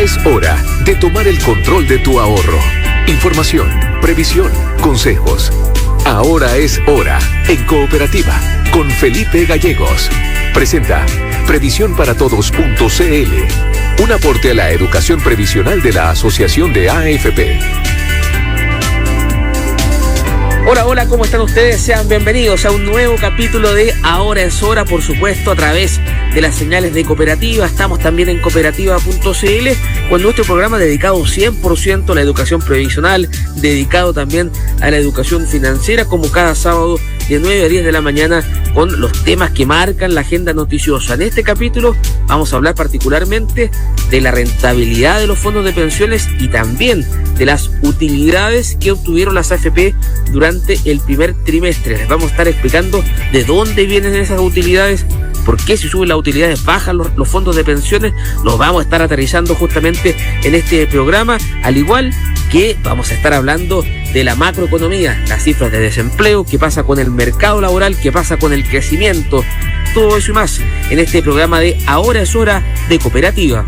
es hora de tomar el control de tu ahorro. Información, previsión, consejos. Ahora es hora en Cooperativa con Felipe Gallegos. Presenta Previsiónparatodos.cl, un aporte a la educación previsional de la Asociación de AFP. Hola, ¿cómo están ustedes? Sean bienvenidos a un nuevo capítulo de Ahora es Hora, por supuesto, a través de las señales de Cooperativa. Estamos también en cooperativa.cl con nuestro programa dedicado 100% a la educación previsional, dedicado también a la educación financiera, como cada sábado de 9 a 10 de la mañana, con los temas que marcan la agenda noticiosa. En este capítulo vamos a hablar particularmente de la rentabilidad de los fondos de pensiones y también de las utilidades que obtuvieron las AFP durante el primer trimestre. Les vamos a estar explicando de dónde vienen esas utilidades, por qué si suben las utilidades bajan los fondos de pensiones. Los vamos a estar aterrizando justamente en este programa, al igual que vamos a estar hablando de la macroeconomía, las cifras de desempleo, qué pasa con el mercado laboral, qué pasa con el crecimiento, todo eso y más en este programa de Ahora es Hora de Cooperativa.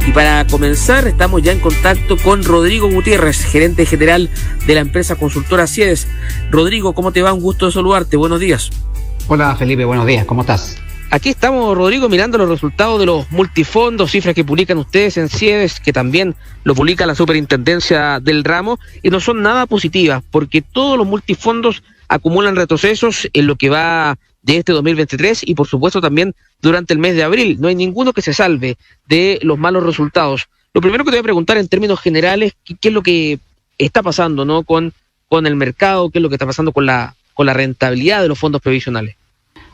Y para comenzar, estamos ya en contacto con Rodrigo Gutiérrez, gerente general de la empresa consultora CIEDES. Rodrigo, ¿cómo te va? Un gusto de saludarte. Buenos días. Hola, Felipe. Buenos días. ¿Cómo estás? Aquí estamos, Rodrigo, mirando los resultados de los multifondos, cifras que publican ustedes en CIEDES, que también lo publica la Superintendencia del Ramo, y no son nada positivas, porque todos los multifondos acumulan retrocesos en lo que va de este 2023 y por supuesto también durante el mes de abril. No hay ninguno que se salve de los malos resultados. Lo primero que te voy a preguntar en términos generales, ¿qué es lo que está pasando, ¿no? con el mercado? ¿Qué es lo que está pasando con la rentabilidad de los fondos previsionales?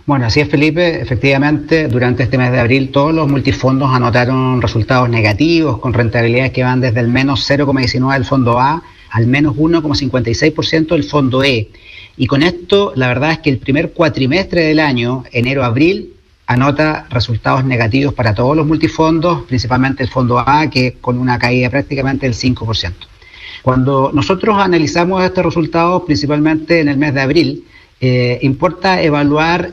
Bueno, así es, Felipe. Efectivamente, durante este mes de abril todos los multifondos anotaron resultados negativos con rentabilidades que van desde el menos 0,19 del fondo A al menos 1,56% del fondo E. Y con esto, la verdad es que el primer cuatrimestre del año, enero-abril, anota resultados negativos para todos los multifondos, principalmente el fondo A, que con una caída prácticamente del 5%. Cuando nosotros analizamos estos resultados, principalmente en el mes de abril, importa evaluar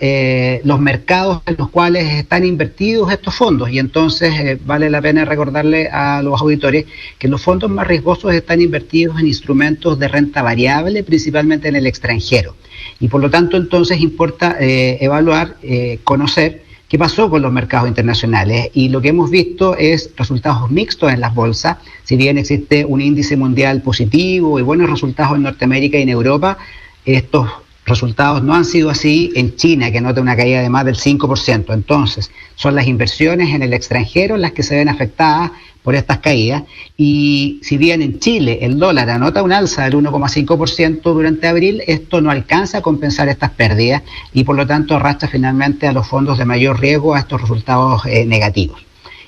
los mercados en los cuales están invertidos estos fondos, y entonces vale la pena recordarle a los auditores que los fondos más riesgosos están invertidos en instrumentos de renta variable, principalmente en el extranjero, y por lo tanto entonces importa evaluar, conocer qué pasó con los mercados internacionales, y lo que hemos visto es resultados mixtos en las bolsas. Si bien existe un índice mundial positivo y buenos resultados en Norteamérica y en Europa, estos resultados no han sido así en China, que anota una caída de más del 5%. Entonces, son las inversiones en el extranjero las que se ven afectadas por estas caídas. Y si bien en Chile el dólar anota un alza del 1,5% durante abril, esto no alcanza a compensar estas pérdidas y por lo tanto arrastra finalmente a los fondos de mayor riesgo a estos resultados negativos.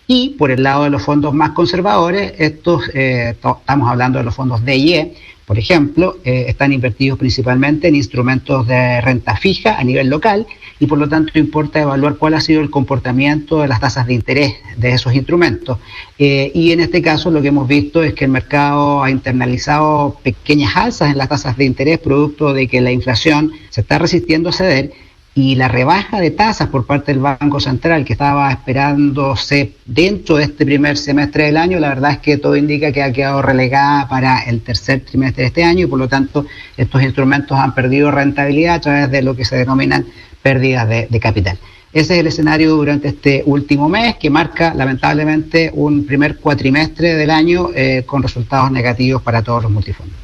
Y por el lado de los fondos más conservadores, estos estamos hablando de los fondos D y E, por ejemplo, están invertidos principalmente en instrumentos de renta fija a nivel local y por lo tanto importa evaluar cuál ha sido el comportamiento de las tasas de interés de esos instrumentos. Y en este caso lo que hemos visto es que el mercado ha internalizado pequeñas alzas en las tasas de interés producto de que la inflación se está resistiendo a ceder, y la rebaja de tasas por parte del Banco Central que estaba esperándose dentro de este primer semestre del año, la verdad es que todo indica que ha quedado relegada para el tercer trimestre de este año y por lo tanto estos instrumentos han perdido rentabilidad a través de lo que se denominan pérdidas de capital. Ese es el escenario durante este último mes, que marca lamentablemente un primer cuatrimestre del año con resultados negativos para todos los multifondos.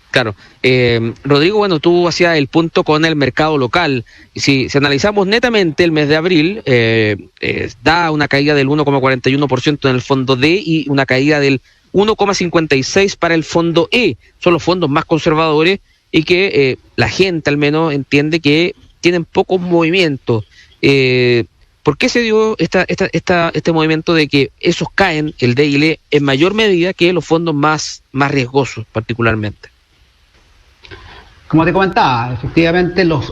Claro. Rodrigo, bueno, tú hacías el punto con el mercado local. Y si analizamos netamente el mes de abril, da una caída del 1,41% en el fondo D y una caída del 1,56% para el fondo E. Son los fondos más conservadores y que la gente al menos entiende que tienen pocos movimientos. ¿Por qué se dio este movimiento de que esos caen, el D y el E, en mayor medida que los fondos más riesgosos particularmente? Como te comentaba, efectivamente los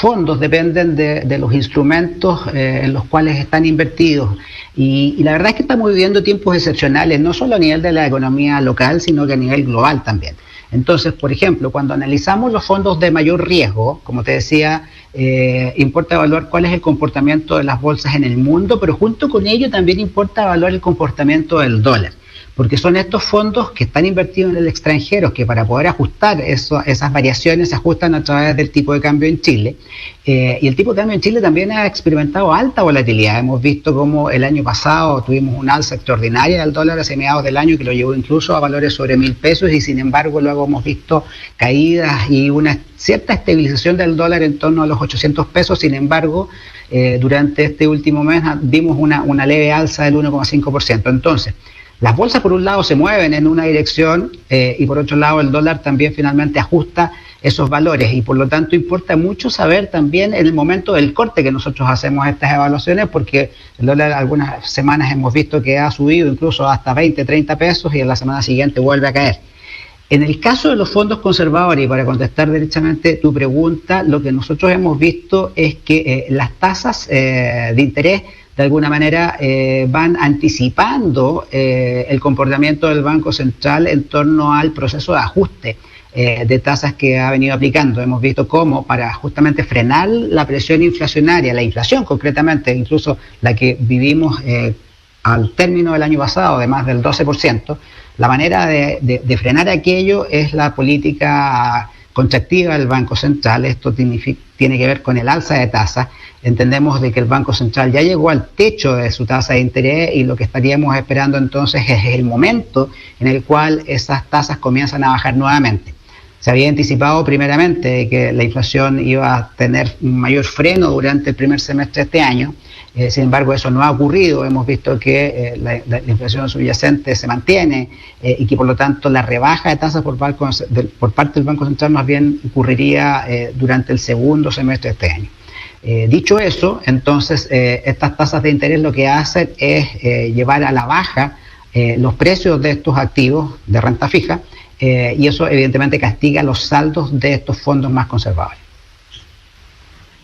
fondos dependen de los instrumentos en los cuales están invertidos y la verdad es que estamos viviendo tiempos excepcionales, no solo a nivel de la economía local, sino que a nivel global también. Entonces, por ejemplo, cuando analizamos los fondos de mayor riesgo, como te decía, importa evaluar cuál es el comportamiento de las bolsas en el mundo, pero junto con ello también importa evaluar el comportamiento del dólar, porque son estos fondos que están invertidos en el extranjero, que para poder ajustar esas variaciones se ajustan a través del tipo de cambio en Chile. Y el tipo de cambio en Chile también ha experimentado alta volatilidad. Hemos visto cómo el año pasado tuvimos un alza extraordinaria del dólar hacia mediados del año que lo llevó incluso a valores sobre 1.000 pesos y sin embargo luego hemos visto caídas y una cierta estabilización del dólar en torno a los 800 pesos. Sin embargo, durante este último mes vimos una leve alza del 1,5%. Entonces, las bolsas por un lado se mueven en una dirección y por otro lado el dólar también finalmente ajusta esos valores y por lo tanto importa mucho saber también en el momento del corte que nosotros hacemos estas evaluaciones porque el dólar algunas semanas hemos visto que ha subido incluso hasta 20, 30 pesos y en la semana siguiente vuelve a caer. En el caso de los fondos conservadores, y para contestar derechamente tu pregunta, lo que nosotros hemos visto es que las tasas de interés de alguna manera van anticipando el comportamiento del Banco Central en torno al proceso de ajuste de tasas que ha venido aplicando. Hemos visto cómo para justamente frenar la presión inflacionaria, la inflación concretamente, incluso la que vivimos al término del año pasado de más del 12%, la manera de frenar aquello es la política contractiva del Banco Central. Esto tiene que ver con el alza de tasas. Entendemos de que el Banco Central ya llegó al techo de su tasa de interés y lo que estaríamos esperando entonces es el momento en el cual esas tasas comienzan a bajar nuevamente. Se había anticipado primeramente que la inflación iba a tener un mayor freno durante el primer semestre de este año. Sin embargo, eso no ha ocurrido. Hemos visto que la inflación subyacente se mantiene y que por lo tanto la rebaja de tasas por parte del Banco Central más bien ocurriría durante el segundo semestre de este año. Dicho eso, entonces estas tasas de interés lo que hacen es llevar a la baja los precios de estos activos de renta fija y eso evidentemente castiga los saldos de estos fondos más conservadores.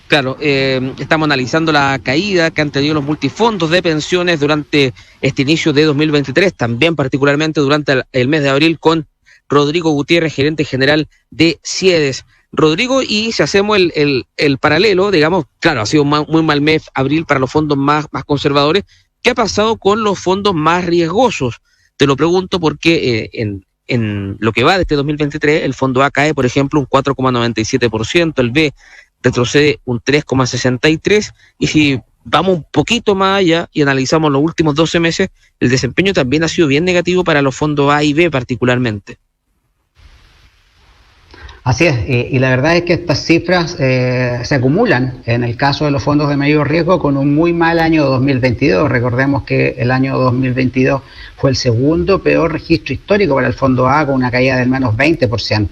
Claro, estamos analizando la caída que han tenido los multifondos de pensiones durante este inicio de 2023, también particularmente durante el mes de abril con Rodrigo Gutiérrez, gerente general de CIEDES. Rodrigo, y si hacemos el paralelo, digamos, claro, ha sido muy mal mes abril para los fondos más conservadores. ¿Qué ha pasado con los fondos más riesgosos? Te lo pregunto porque en lo que va de este 2023, el fondo A cae, por ejemplo, un 4,97%, el B retrocede un 3,63%, y si vamos un poquito más allá y analizamos los últimos 12 meses, el desempeño también ha sido bien negativo para los fondos A y B particularmente. Así es, y la verdad es que estas cifras se acumulan en el caso de los fondos de mayor riesgo con un muy mal año 2022. Recordemos que el año 2022 fue el segundo peor registro histórico para el fondo A, con una caída del menos 20%,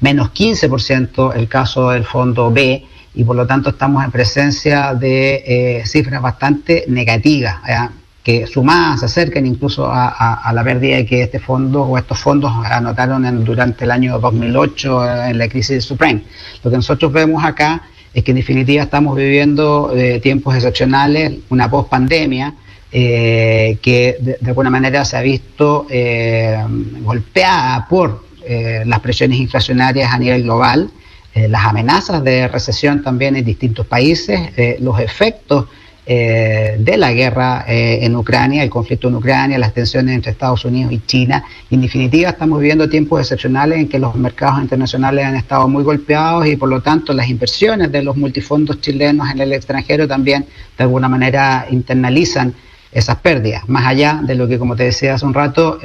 menos 15% el caso del fondo B, y por lo tanto estamos en presencia de cifras bastante negativas, que sumadas se acercan incluso a la pérdida que este fondo o estos fondos anotaron durante el año 2008 en la crisis subprime. Lo que nosotros vemos acá es que en definitiva estamos viviendo tiempos excepcionales, una post-pandemia que de alguna manera se ha visto golpeada por las presiones inflacionarias a nivel global, las amenazas de recesión también en distintos países, los efectos de la guerra en Ucrania, el conflicto en Ucrania, las tensiones entre Estados Unidos y China. Y en definitiva estamos viviendo tiempos excepcionales en que los mercados internacionales han estado muy golpeados y por lo tanto las inversiones de los multifondos chilenos en el extranjero también de alguna manera internalizan esas pérdidas, más allá de lo que, como te decía hace un rato,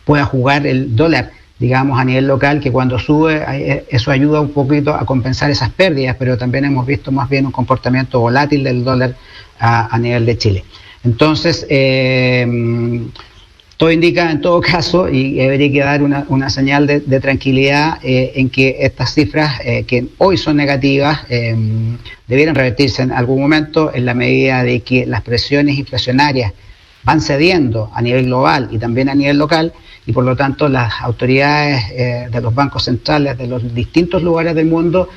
pueda jugar el dólar, digamos, a nivel local, que cuando sube eso ayuda un poquito a compensar esas pérdidas, pero también hemos visto más bien un comportamiento volátil del dólar a nivel de Chile. Entonces, todo indica en todo caso, y habría que dar una señal de tranquilidad en que estas cifras que hoy son negativas debieran revertirse en algún momento en la medida de que las presiones inflacionarias van cediendo a nivel global y también a nivel local, y por lo tanto las autoridades de los bancos centrales de los distintos lugares del mundo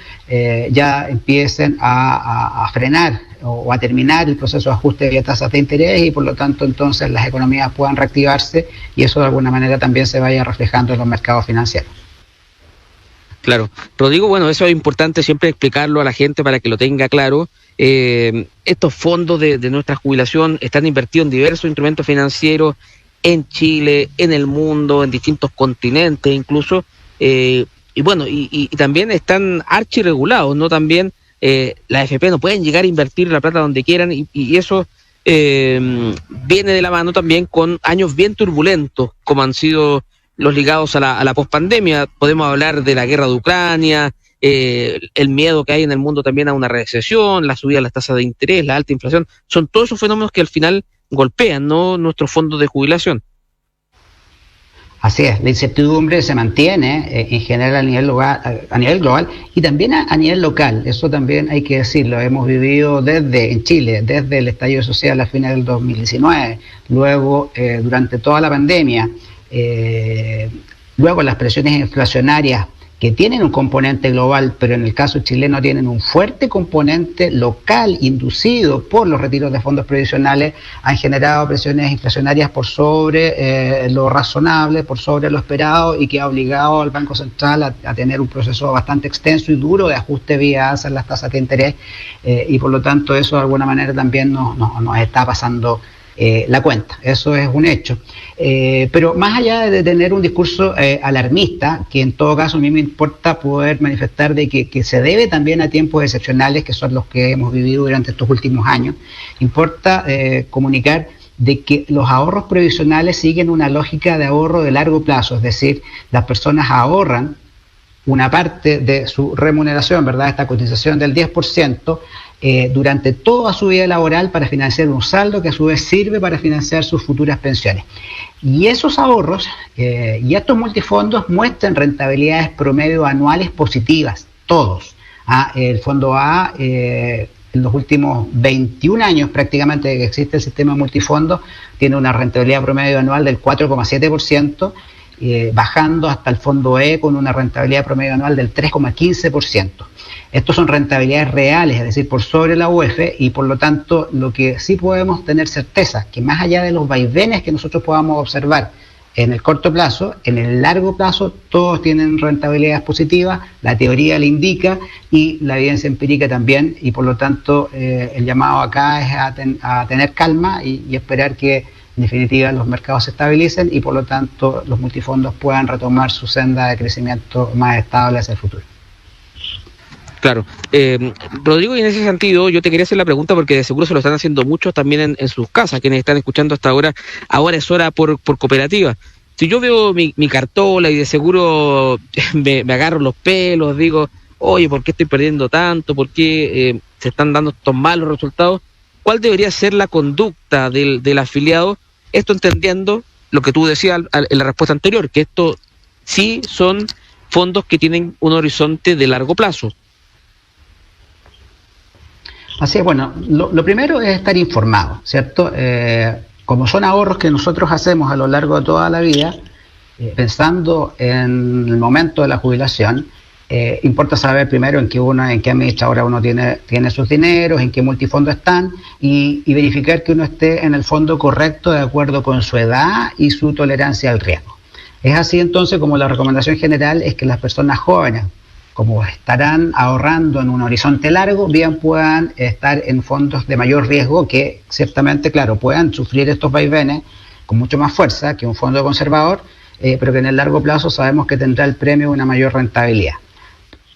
ya empiecen a frenar o a terminar el proceso de ajuste de tasas de interés, y por lo tanto entonces las economías puedan reactivarse y eso de alguna manera también se vaya reflejando en los mercados financieros. Claro. Rodrigo, bueno, eso es importante siempre explicarlo a la gente para que lo tenga claro. Estos fondos de nuestra jubilación están invertidos en diversos instrumentos financieros en Chile, en el mundo, en distintos continentes incluso, y bueno, y también están archirregulados, ¿no? También las AFP no pueden llegar a invertir la plata donde quieran, y eso viene de la mano también con años bien turbulentos, como han sido los ligados a la pospandemia. Podemos hablar de la guerra de Ucrania, el miedo que hay en el mundo también a una recesión, la subida de las tasas de interés, la alta inflación. Son todos esos fenómenos que al final golpean, ¿no?, nuestros fondos de jubilación. Así es, la incertidumbre se mantiene en general a nivel global y también a nivel local. Eso también hay que decirlo. Hemos vivido en Chile, desde el estallido social a fines del 2019, luego durante toda la pandemia, luego las presiones inflacionarias que tienen un componente global, pero en el caso chileno tienen un fuerte componente local inducido por los retiros de fondos previsionales, han generado presiones inflacionarias por sobre lo razonable, por sobre lo esperado, y que ha obligado al Banco Central a tener un proceso bastante extenso y duro de ajuste vía alza en las tasas de interés, y por lo tanto eso de alguna manera también nos está pasando la cuenta. Eso es un hecho. Pero más allá de tener un discurso alarmista, que en todo caso a mí me importa poder manifestar de que se debe también a tiempos excepcionales, que son los que hemos vivido durante estos últimos años, importa comunicar de que los ahorros previsionales siguen una lógica de ahorro de largo plazo, es decir, las personas ahorran una parte de su remuneración, ¿verdad?, esta cotización del 10%, durante toda su vida laboral para financiar un saldo que a su vez sirve para financiar sus futuras pensiones. Y esos ahorros y estos multifondos muestran rentabilidades promedio anuales positivas, todos. El fondo A, en los últimos 21 años prácticamente que existe el sistema multifondos, tiene una rentabilidad promedio anual del 4,7%, bajando hasta el fondo E con una rentabilidad promedio anual del 3,15%. Estos son rentabilidades reales, es decir, por sobre la UEF, y por lo tanto lo que sí podemos tener certeza, que más allá de los vaivenes que nosotros podamos observar en el corto plazo, en el largo plazo todos tienen rentabilidades positivas, la teoría le indica y la evidencia empírica también, y por lo tanto el llamado acá es a tener calma y esperar que en definitiva los mercados se estabilicen y por lo tanto los multifondos puedan retomar su senda de crecimiento más estable hacia el futuro. Claro. Rodrigo, y en ese sentido yo te quería hacer la pregunta porque de seguro se lo están haciendo muchos también en sus casas, quienes están escuchando hasta ahora es hora por cooperativa. Si yo veo mi cartola y de seguro me agarro los pelos, digo, oye, ¿por qué estoy perdiendo tanto? ¿Por qué se están dando estos malos resultados? ¿Cuál debería ser la conducta del afiliado? Esto entendiendo lo que tú decías en la respuesta anterior, que esto sí son fondos que tienen un horizonte de largo plazo. Así es, bueno, lo primero es estar informado, ¿cierto? Como son ahorros que nosotros hacemos a lo largo de toda la vida, pensando en el momento de la jubilación, importa saber primero en qué administradora uno tiene sus dineros, en qué multifondo están, y verificar que uno esté en el fondo correcto de acuerdo con su edad y su tolerancia al riesgo. Es así entonces como la recomendación general es que las personas jóvenes, como estarán ahorrando en un horizonte largo, bien puedan estar en fondos de mayor riesgo que ciertamente, claro, puedan sufrir estos vaivenes con mucho más fuerza que un fondo conservador, pero que en el largo plazo sabemos que tendrá el premio una mayor rentabilidad.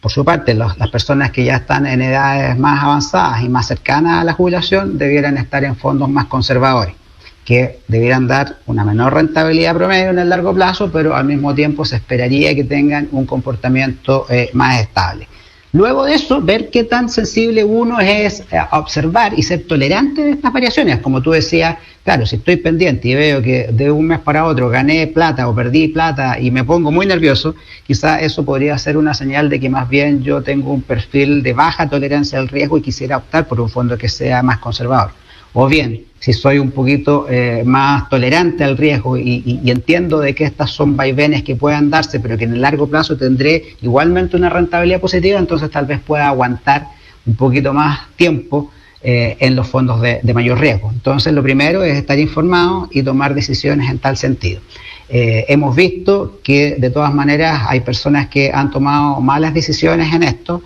Por su parte, las personas que ya están en edades más avanzadas y más cercanas a la jubilación debieran estar en fondos más conservadores, que debieran dar una menor rentabilidad promedio en el largo plazo, pero al mismo tiempo se esperaría que tengan un comportamiento más estable. Luego de eso, ver qué tan sensible uno es a observar y ser tolerante de estas variaciones. Como tú decías, claro, si estoy pendiente y veo que de un mes para otro gané plata o perdí plata y me pongo muy nervioso, quizá eso podría ser una señal de que más bien yo tengo un perfil de baja tolerancia al riesgo y quisiera optar por un fondo que sea más conservador. O bien, si soy un poquito más tolerante al riesgo y entiendo de que estas son vaivenes que puedan darse, pero que en el largo plazo tendré igualmente una rentabilidad positiva, entonces tal vez pueda aguantar un poquito más tiempo en los fondos de mayor riesgo. Entonces lo primero es estar informado y tomar decisiones en tal sentido. Hemos visto que de todas maneras hay personas que han tomado malas decisiones en esto,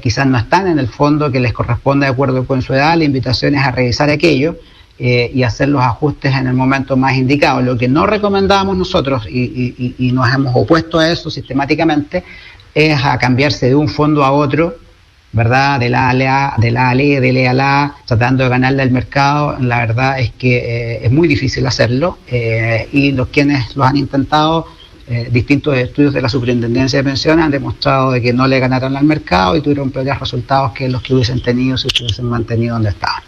quizás no están en el fondo que les corresponde de acuerdo con su edad. La invitación es a revisar aquello y hacer los ajustes en el momento más indicado. Lo que no recomendamos nosotros y nos hemos opuesto a eso sistemáticamente es a cambiarse de un fondo a otro, ¿verdad? De la A a la, tratando de ganarle al mercado. La verdad es que es muy difícil hacerlo y quienes lo han intentado, distintos estudios de la Superintendencia de Pensiones han demostrado de que no le ganaron al mercado y tuvieron peores resultados que los que hubiesen tenido si se hubiesen mantenido donde estaban.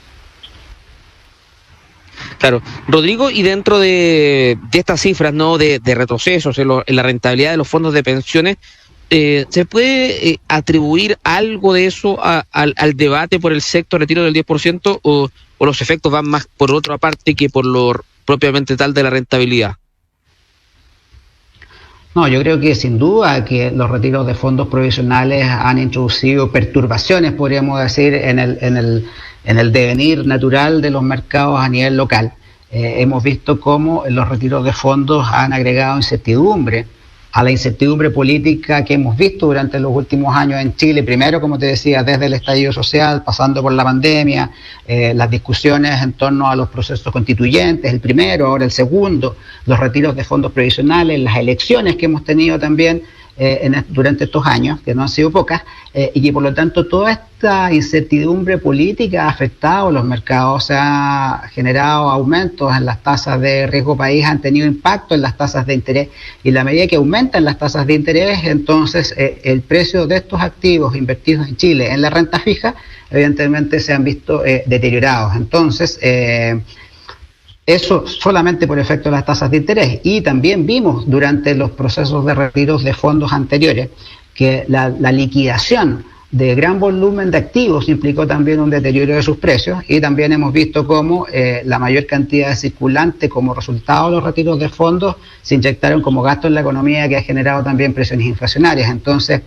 Claro, Rodrigo, y dentro de estas cifras, ¿no?, de retrocesos en la rentabilidad de los fondos de pensiones, ¿se puede atribuir algo de eso al debate por el sexto retiro del 10% o los efectos van más por otra parte que por lo propiamente tal de la rentabilidad? No, yo creo que sin duda que los retiros de fondos provisionales han introducido perturbaciones, podríamos decir, en el devenir natural de los mercados a nivel local. Hemos visto cómo los retiros de fondos han agregado incertidumbre a la incertidumbre política que hemos visto durante los últimos años en Chile. Primero, como te decía, desde el estallido social, pasando por la pandemia, las discusiones en torno a los procesos constituyentes, el primero, ahora el segundo, los retiros de fondos previsionales, las elecciones que hemos tenido también durante estos años, que no han sido pocas, y que por lo tanto toda esta incertidumbre política ha afectado a los mercados, se ha generado aumentos en las tasas de riesgo país, han tenido impacto en las tasas de interés, y en la medida que aumentan las tasas de interés, entonces el precio de estos activos invertidos en Chile en la renta fija, evidentemente se han visto deteriorados. Entonces, eso solamente por efecto de las tasas de interés. Y también vimos durante los procesos de retiros de fondos anteriores que la liquidación de gran volumen de activos implicó también un deterioro de sus precios, y también hemos visto cómo la mayor cantidad de circulante como resultado de los retiros de fondos se inyectaron como gasto en la economía, que ha generado también presiones inflacionarias. Entonces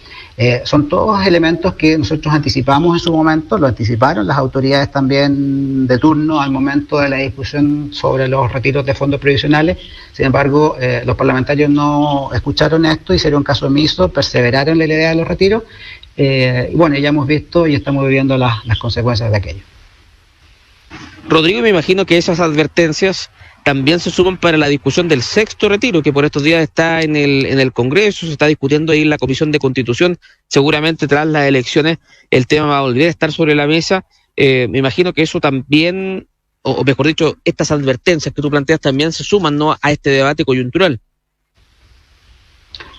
son todos elementos que nosotros anticipamos en su momento, lo anticiparon las autoridades también de turno al momento de la discusión sobre los retiros de fondos previsionales. Sin embargo, los parlamentarios no escucharon esto, hicieron caso omiso, perseveraron en la idea de los retiros. Y bueno, ya hemos visto y estamos viviendo las consecuencias de aquello. Rodrigo, me imagino que esas advertencias también se suman para la discusión del sexto retiro, que por estos días está en el Congreso, se está discutiendo ahí en la Comisión de Constitución. Seguramente tras las elecciones el tema va a volver a estar sobre la mesa. Me imagino que eso también, o mejor dicho, estas advertencias que tú planteas también se suman, ¿no?, a este debate coyuntural.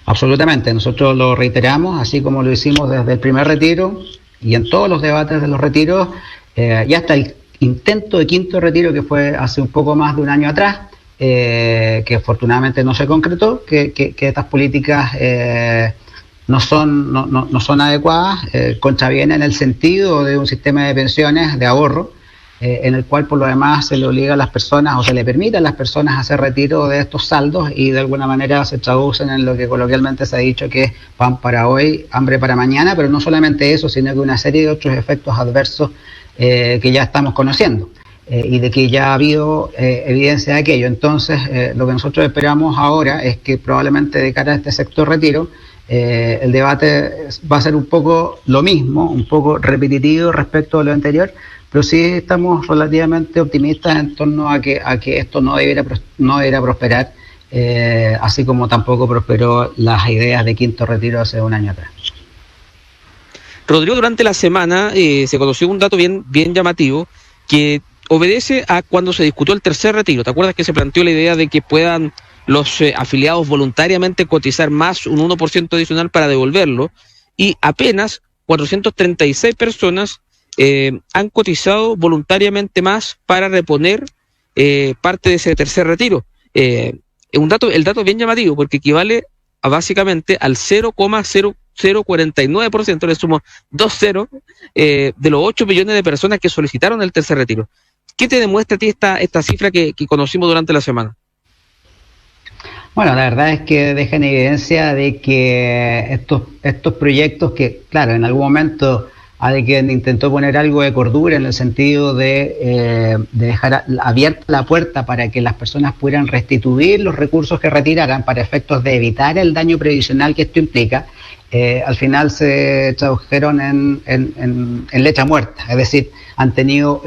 Absolutamente, nosotros lo reiteramos, así como lo hicimos desde el primer retiro y en todos los debates de los retiros, y hasta el intento de quinto retiro que fue hace un poco más de un año atrás, que afortunadamente no se concretó, que estas políticas no son adecuadas, contravienen en el sentido de un sistema de pensiones de ahorro, en el cual por lo demás se le obliga a las personas o se le permite a las personas hacer retiro de estos saldos, y de alguna manera se traducen en lo que coloquialmente se ha dicho que es pan para hoy, hambre para mañana, pero no solamente eso, sino que una serie de otros efectos adversos que ya estamos conociendo y de que ya ha habido evidencia de aquello. Entonces lo que nosotros esperamos ahora es que probablemente de cara a este sector retiro el debate va a ser un poco lo mismo, un poco repetitivo respecto a lo anterior, pero sí estamos relativamente optimistas en torno a que esto no debiera prosperar, así como tampoco prosperó las ideas de quinto retiro hace un año atrás. Rodrigo, durante la semana se conoció un dato bien llamativo que obedece a cuando se discutió el tercer retiro. ¿Te acuerdas que se planteó la idea de que puedan los afiliados voluntariamente cotizar más un 1% adicional para devolverlo? Y apenas 436 personas han cotizado voluntariamente más para reponer parte de ese tercer retiro. El dato es bien llamativo porque equivale a básicamente al 0,0049%, le sumo 2 ceros, de los 8 millones de personas que solicitaron el tercer retiro. ¿Qué te demuestra a ti esta cifra que conocimos durante la semana? Bueno, la verdad es que deja en evidencia de que estos proyectos que, claro, en algún momento alguien intentó poner algo de cordura en el sentido de dejar abierta la puerta para que las personas pudieran restituir los recursos que retiraran para efectos de evitar el daño previsional que esto implica, al final se tradujeron en leche muerta, es decir, han tenido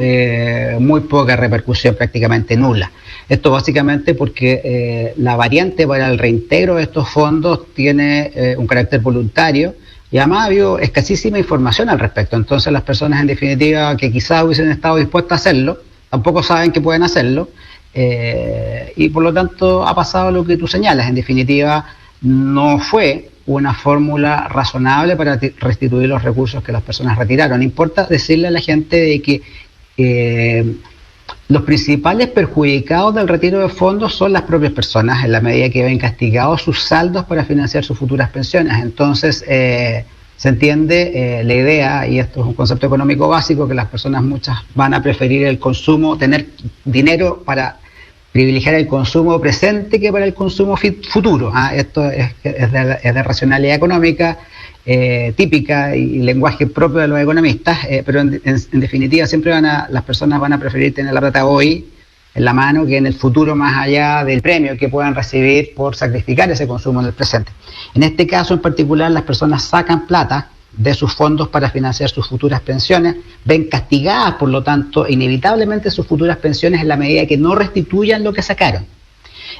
muy poca repercusión, prácticamente nula. Esto básicamente porque la variante para el reintegro de estos fondos tiene un carácter voluntario y además ha habido escasísima información al respecto. Entonces las personas en definitiva que quizás hubiesen estado dispuestas a hacerlo, tampoco saben que pueden hacerlo y por lo tanto ha pasado lo que tú señalas. En definitiva no fue una fórmula razonable para restituir los recursos que las personas retiraron. Importa decirle a la gente de que los principales perjudicados del retiro de fondos son las propias personas, en la medida que ven castigados sus saldos para financiar sus futuras pensiones. Entonces, se entiende la idea, y esto es un concepto económico básico, que las personas muchas van a preferir el consumo, tener dinero para privilegiar el consumo presente que para el consumo futuro. Esto es de racionalidad económica típica y lenguaje propio de los economistas, pero en definitiva siempre las personas van a preferir tener la plata hoy en la mano que en el futuro, más allá del premio que puedan recibir por sacrificar ese consumo en el presente. En este caso en particular, las personas sacan plata de sus fondos para financiar sus futuras pensiones, ven castigadas por lo tanto inevitablemente sus futuras pensiones en la medida que no restituyan lo que sacaron.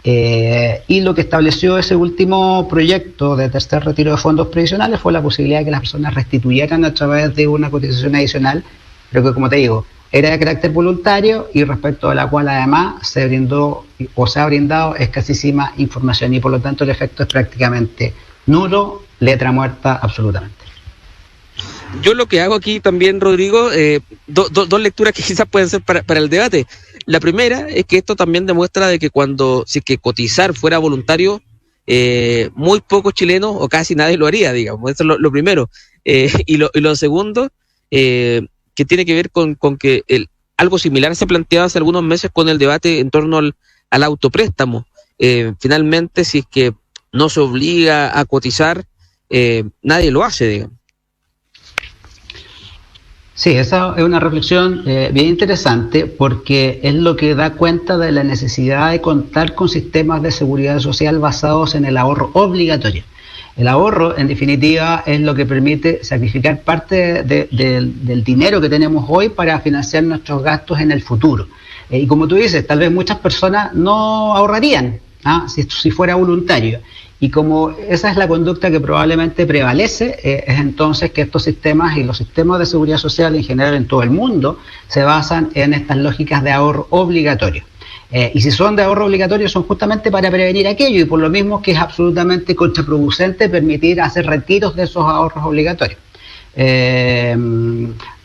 Y lo que estableció ese último proyecto de tercer retiro de fondos previsionales fue la posibilidad de que las personas restituyeran a través de una cotización adicional, pero que, como te digo, era de carácter voluntario y respecto a la cual además se brindó o se ha brindado escasísima información y por lo tanto el efecto es prácticamente nulo, letra muerta absolutamente. Yo lo que hago aquí también, Rodrigo, dos lecturas que quizás pueden ser para el debate. La primera es que esto también demuestra de que si que cotizar fuera voluntario, muy pocos chilenos o casi nadie lo haría, digamos. Eso es lo primero. Y lo segundo, que tiene que ver con que algo similar se planteaba hace algunos meses con el debate en torno al autopréstamo. Finalmente, si es que no se obliga a cotizar, nadie lo hace, digamos. Sí, esa es una reflexión bien interesante porque es lo que da cuenta de la necesidad de contar con sistemas de seguridad social basados en el ahorro obligatorio. El ahorro, en definitiva, es lo que permite sacrificar parte del dinero que tenemos hoy para financiar nuestros gastos en el futuro. Y como tú dices, tal vez muchas personas no ahorrarían si fuera voluntario. Y como esa es la conducta que probablemente prevalece, es entonces que estos sistemas y los sistemas de seguridad social en general en todo el mundo se basan en estas lógicas de ahorro obligatorio. Y si son de ahorro obligatorio son justamente para prevenir aquello y por lo mismo que es absolutamente contraproducente permitir hacer retiros de esos ahorros obligatorios. Se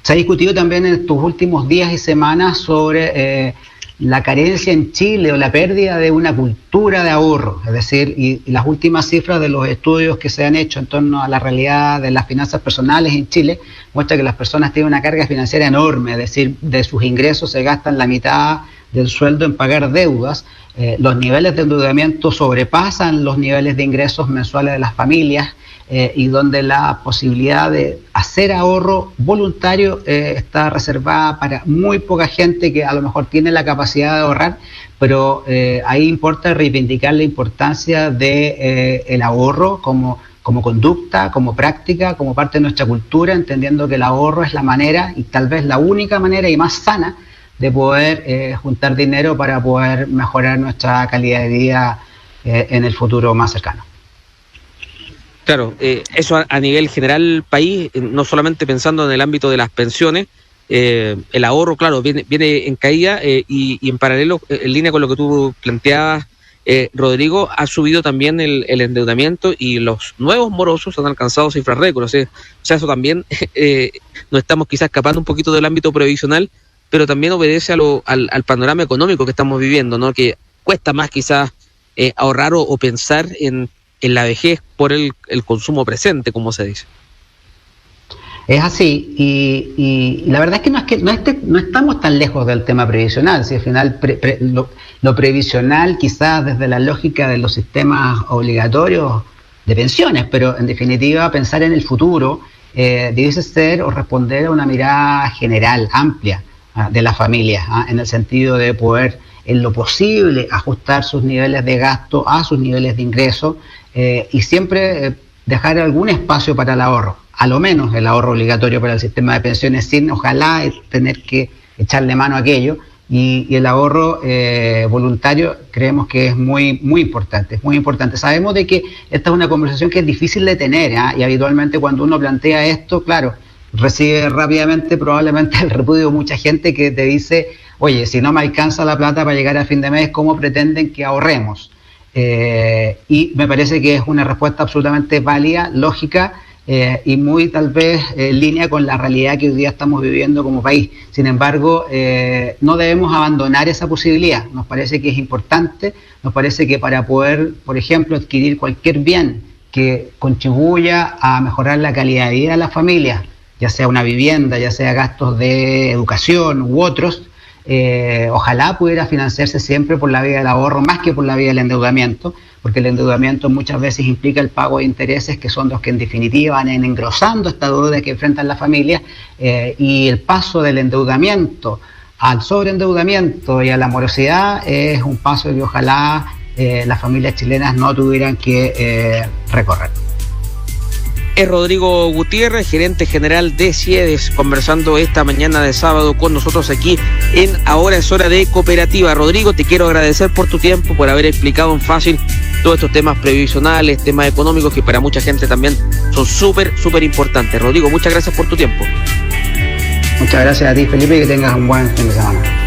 ha discutido también en estos últimos días y semanas sobre la carencia en Chile o la pérdida de una cultura de ahorro, es decir, y las últimas cifras de los estudios que se han hecho en torno a la realidad de las finanzas personales en Chile muestra que las personas tienen una carga financiera enorme, es decir, de sus ingresos se gastan la mitad del sueldo en pagar deudas, los niveles de endeudamiento sobrepasan los niveles de ingresos mensuales de las familias, y donde la posibilidad de hacer ahorro voluntario está reservada para muy poca gente que a lo mejor tiene la capacidad de ahorrar, pero ahí importa reivindicar la importancia de el ahorro como conducta, como práctica, como parte de nuestra cultura, entendiendo que el ahorro es la manera y tal vez la única manera y más sana de poder juntar dinero para poder mejorar nuestra calidad de vida en el futuro más cercano. Claro, eso a nivel general país, no solamente pensando en el ámbito de las pensiones, el ahorro, claro, viene en caída y en paralelo, en línea con lo que tú planteabas, Rodrigo, ha subido también el endeudamiento y los nuevos morosos han alcanzado cifras récord. O sea, eso también nos estamos quizás escapando un poquito del ámbito previsional, pero también obedece al panorama económico que estamos viviendo, ¿no? Que cuesta más quizás ahorrar o pensar en la vejez por el consumo presente, como se dice. Es así, y la verdad es que no estamos tan lejos del tema previsional. Si al final lo previsional quizás desde la lógica de los sistemas obligatorios de pensiones, pero en definitiva pensar en el futuro debiese ser o responder a una mirada general, amplia de las familias, en el sentido de poder en lo posible ajustar sus niveles de gasto a sus niveles de ingreso y siempre dejar algún espacio para el ahorro, a lo menos el ahorro obligatorio para el sistema de pensiones, sin ojalá tener que echarle mano a aquello, y el ahorro voluntario creemos que es muy importante, es muy importante. Sabemos de que esta es una conversación que es difícil de tener, y habitualmente cuando uno plantea esto, claro, recibe rápidamente probablemente el repudio de mucha gente que te dice, oye, si no me alcanza la plata para llegar a fin de mes, ¿cómo pretenden que ahorremos? Y me parece que es una respuesta absolutamente válida, lógica, y muy tal vez en línea con la realidad que hoy día estamos viviendo como país. Sin embargo, no debemos abandonar esa posibilidad. Nos parece que es importante, nos parece que para poder, por ejemplo, adquirir cualquier bien que contribuya a mejorar la calidad de vida de las familias, ya sea una vivienda, ya sea gastos de educación u otros, ojalá pudiera financiarse siempre por la vía del ahorro más que por la vía del endeudamiento, porque el endeudamiento muchas veces implica el pago de intereses que son los que en definitiva van engrosando esta deuda que enfrentan las familias, y el paso del endeudamiento al sobreendeudamiento y a la morosidad es un paso que ojalá las familias chilenas no tuvieran que recorrer. Es Rodrigo Gutiérrez, gerente general de CIEDES, conversando esta mañana de sábado con nosotros aquí en Ahora es Hora de Cooperativa. Rodrigo, te quiero agradecer por tu tiempo, por haber explicado en fácil todos estos temas previsionales, temas económicos que para mucha gente también son súper importantes. Rodrigo, muchas gracias por tu tiempo. Muchas gracias a ti, Felipe, y que tengas un buen fin de semana.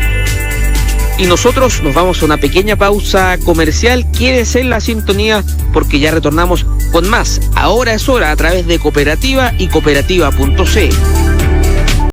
Y nosotros nos vamos a una pequeña pausa comercial. Quédese en la sintonía porque ya retornamos con más. Ahora es Hora a través de Cooperativa y Cooperativa.cl.